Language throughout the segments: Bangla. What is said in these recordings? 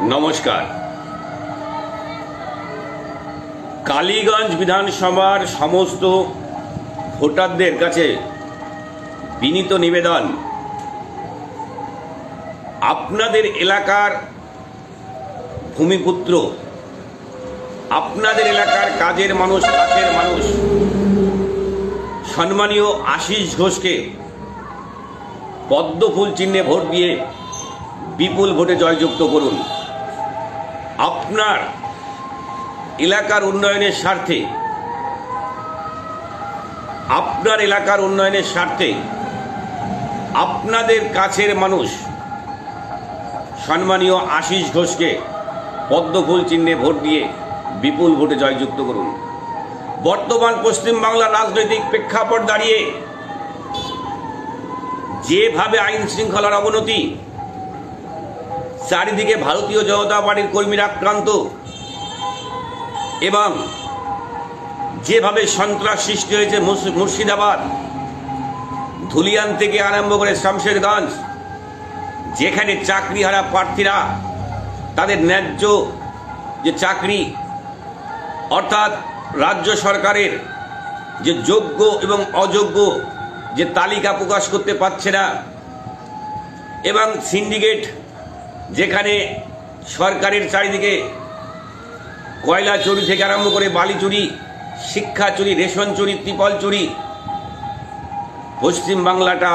নমস্কার। কালীগঞ্জ বিধানসভার সমস্ত ভোটারদের কাছে বিনীত নিবেদন, আপনাদের এলাকার ভূমিপুত্র, আপনাদের এলাকার কাজের মানুষ, কাছের মানুষ সম্মানীয় আশিস ঘোষকে পদ্মফুল চিহ্নে ভোট দিয়ে বিপুল ভোটে জয়যুক্ত করুন। আপনার এলাকার উন্নয়নের স্বার্থে, আপনার এলাকার উন্নয়নের স্বার্থে আপনাদের কাছের মানুষ সম্মানীয় আশিস ঘোষকে পদ্মফুল চিহ্নে ভোট দিয়ে বিপুল ভোটে জয়যুক্ত করুন। বর্তমান পশ্চিমবাংলার রাজনৈতিক প্রেক্ষাপট দাঁড়িয়ে যেভাবে আইন শৃঙ্খলার অবনতি, চারিদিকে ভারতীয় জনতা পার্টির কর্মীরা আক্রান্ত এবং যেভাবে সন্ত্রাস সৃষ্টি হয়েছে মুর্শিদাবাদ, ধুলিয়ান থেকে আরম্ভ করে শামশেরগঞ্জ, যেখানে চাকরিহারা প্রার্থীরা তাদের ন্যায্য যে চাকরি অর্থাৎ রাজ্য সরকারের যে যোগ্য এবং অযোগ্য যে তালিকা প্রকাশ করতে পারছে না, এবং সিন্ডিকেট যেখানে সরকারের চারিদিকে কয়লা চুরি থেকে আরম্ভ করে বালি চুরি, শিক্ষা চুরি, রেশন চুরি, ত্রিপল চুরি, পশ্চিমবাংলাটা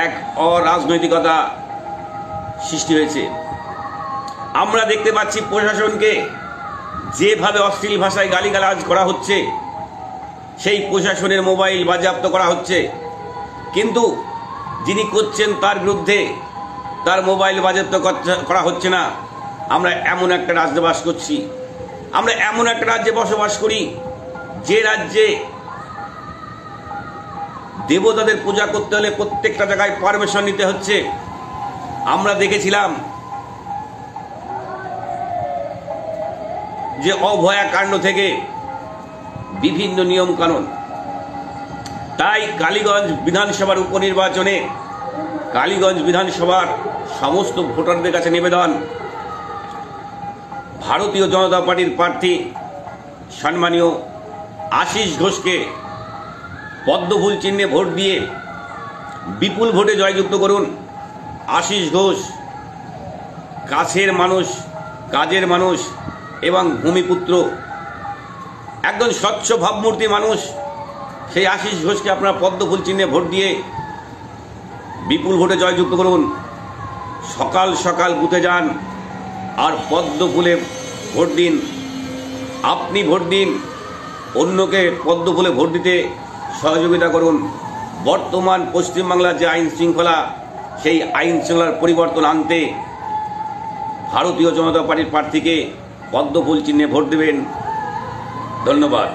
এক অরাজনৈতিকতা সৃষ্টি হয়েছে। আমরা দেখতে পাচ্ছি প্রশাসনকে যেভাবে অশ্লীল ভাষায় গালিগালাজ করা হচ্ছে, সেই প্রশাসনের মোবাইল বাজেয়াপ্ত করা হচ্ছে, কিন্তু যিনি করছেন তার বিরুদ্ধে তার মোবাইল বাজেয়াপ্ত করা হচ্ছে না। আমরা এমন একটা রাজ্যে বাস করছি, আমরা এমন একটা রাজ্যে বসবাস করি যে রাজ্যে দেবতাদের পূজা করতে হলে প্রত্যেকটা জায়গায় পারমিশন নিতে হচ্ছে। আমরা দেখেছিলাম যে অভয়া কাণ্ড থেকে বিভিন্ন নিয়ম কানুন। তাই কালীগঞ্জ বিধানসভার উপনির্বাচনে কালীগঞ্জ বিধানসভার সমস্ত ভোটারদের কাছে নিবেদন, ভারতীয় জনতা পার্টির প্রার্থী সম্মানীয় আশিস ঘোষকে পদ্মফুল চিহ্নে ভোট দিয়ে বিপুল ভোটে জয়যুক্ত করুন। আশিস ঘোষ কাছের মানুষ, কাজের মানুষ এবং ভূমিপুত্র, একজন স্বচ্ছ ভাবমূর্তি মানুষ। সেই আশিস ঘোষকে আপনারা পদ্মফুল চিহ্নে ভোট দিয়ে বিপুল ভোটে জয়যুক্ত করুন। সকাল সকাল বুথে যান আর পদ্মফুলে ভোট দিন। আপনি ভোট দিন, অন্যকে পদ্মফুলে ভোট দিতে সহযোগিতা করুন। বর্তমান পশ্চিমবাংলার যে আইন শৃঙ্খলা, সেই আইন শৃঙ্খলার পরিবর্তন আনতে ভারতীয় জনতা পার্টির প্রার্থীকে পদ্মফুল চিহ্নে ভোট দেবেন। ধন্যবাদ।